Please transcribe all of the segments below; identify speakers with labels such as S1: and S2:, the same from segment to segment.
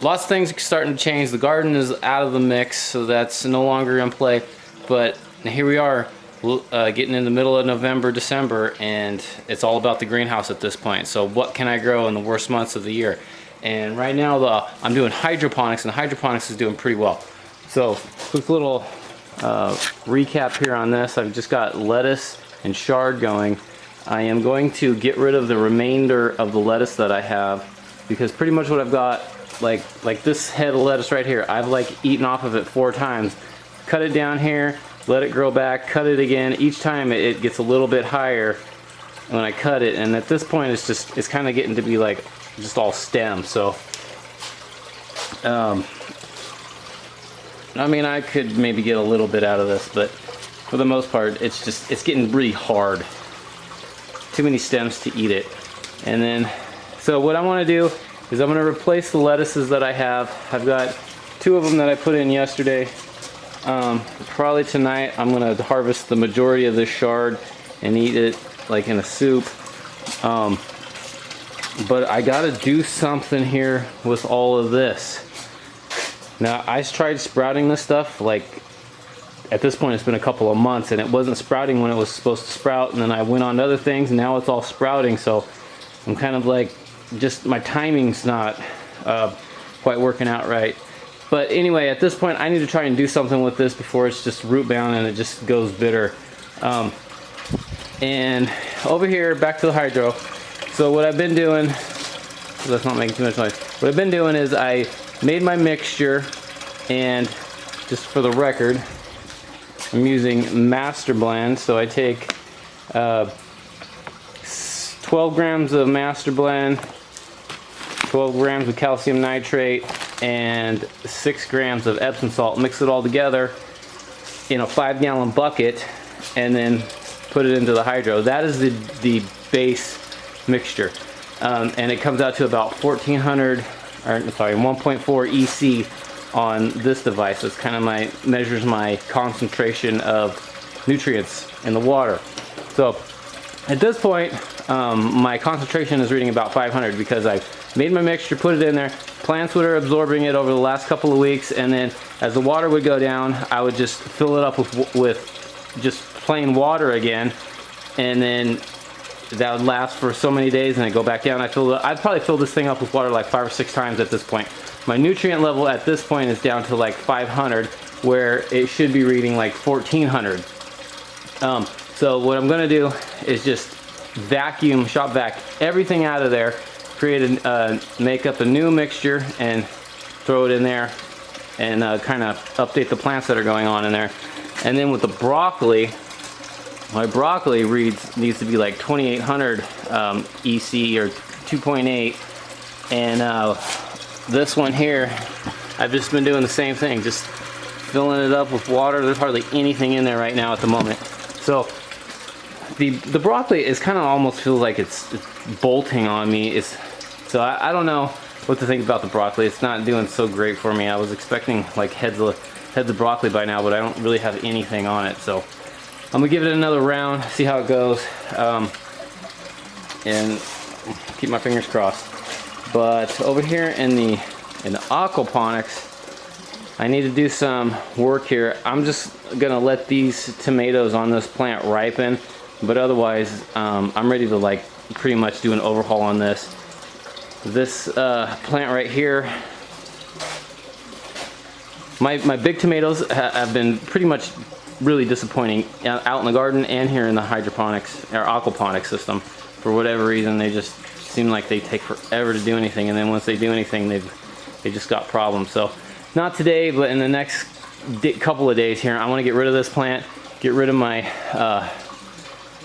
S1: lots of things are starting to change. The garden is out of the mix, so that's no longer in play. But here we are, getting in the middle of November, December, and it's all about the greenhouse at this point. So what can I grow in the worst months of the year? And right now I'm doing hydroponics, and hydroponics is doing pretty well. So quick little recap here on this. I've just got lettuce and chard going. I am going to get rid of the remainder of the lettuce that I have, because pretty much what I've got, like this head of lettuce right here, I've like eaten off of it 4 times. Cut it down here, let it grow back, cut it again. Each time it gets a little bit higher when I cut it, and at this point it's kind of getting to be like just all stem. So I mean, I could maybe get a little bit out of this, but for the most part it's getting really hard. Too many stems to eat it. And then so what I want to do is I'm going to replace the lettuces that I have. I've got 2 of them that I put in yesterday. Probably tonight I'm going to harvest the majority of this chard and eat it like in a soup. But I got to do something here with all of this. Now, I tried sprouting this stuff, like at this point it's been a couple of months, and it wasn't sprouting when it was supposed to sprout, and then I went on to other things and now it's all sprouting. So I'm kind of like, just my timing's not quite working out right. But anyway, at this point I need to try and do something with this before it's just root bound and it just goes bitter. And over here, back to the hydro. So what I've been doing, let's not make too much noise. What I've been doing is I made my mixture, and just for the record, I'm using Master Blend. So I take 12 grams of Master Blend, 12 grams of calcium nitrate, and 6 grams of Epsom salt. Mix it all together in a 5-gallon bucket, and then put it into the hydro. That is the base mixture, and it comes out to about 1,400, or sorry, 1.4 EC on this device. It's kind of measures my concentration of nutrients in the water. So at this point, my concentration is reading about 500 because I made my mixture, put it in there. Plants were absorbing it over the last couple of weeks, and then as the water would go down, I would just fill it up with just plain water again, and then that would last for so many days, and then go back down. I'd probably fill this thing up with water like 5 or 6 times at this point. My nutrient level at this point is down to like 500, where it should be reading like 1,400. So what I'm gonna do is just shop vac everything out of there, make up a new mixture and throw it in there, and kind of update the plants that are going on in there. And then with the broccoli, my broccoli needs to be like 2,800 EC or 2.8, and this one here, I've just been doing the same thing, just filling it up with water. There's hardly anything in there right now at the moment. So the broccoli is kind of almost feels like it's bolting on me. So I don't know what to think about the broccoli. It's not doing so great for me. I was expecting like heads of broccoli by now, but I don't really have anything on it. So I'm gonna give it another round, see how it goes, and keep my fingers crossed. But over here in the aquaponics, I need to do some work here. I'm just gonna let these tomatoes on this plant ripen, but otherwise I'm ready to like pretty much do an overhaul on this. This plant right here, my big tomatoes have been pretty much really disappointing out in the garden and here in the hydroponics or aquaponics system. For whatever reason, they just seem like they take forever to do anything, and then once they do anything, they just got problems. So not today, but in the next couple of days here, I want to get rid of this plant, get rid of my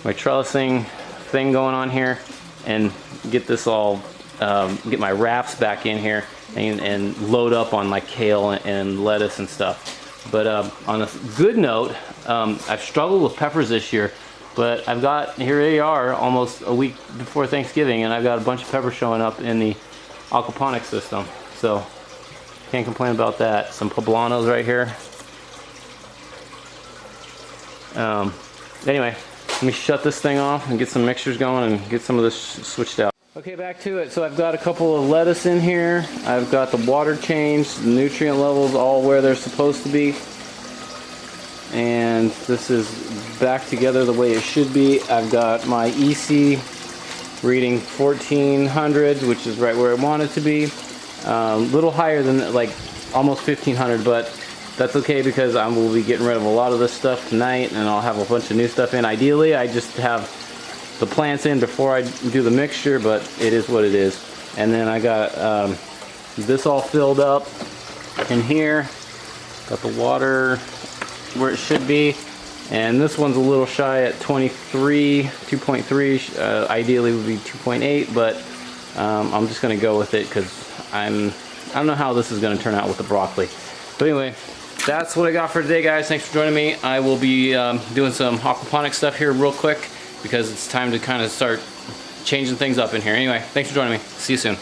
S1: my trellising thing going on here, and get this all get my rafts back in here and load up on my kale and lettuce and stuff. But on a good note, I've struggled with peppers this year, but I've got, here they are, almost a week before Thanksgiving, and I've got a bunch of peppers showing up in the aquaponics system. So can't complain about that. Some poblanos right here. Anyway, let me shut this thing off and get some mixtures going and get some of this switched out. Okay, back to it. So I've got a couple of lettuce in here. I've got the water changed, the nutrient levels all where they're supposed to be. And this is back together the way it should be. I've got my EC reading 1400, which is right where I want it to be. A little higher than, like, almost 1500, but that's okay because I will be getting rid of a lot of this stuff tonight, and I'll have a bunch of new stuff in. Ideally, I just have the plants in before I do the mixture, but it is what it is. And then I got this all filled up in here. Got the water where it should be, and this one's a little shy at 2.3. Ideally would be 2.8, but I'm just gonna go with it because I don't know how this is gonna turn out with the broccoli. But anyway, that's what I got for today, guys. Thanks for joining me. I will be doing some aquaponics stuff here real quick because it's time to kind of start changing things up in here. Anyway, thanks for joining me. See you soon.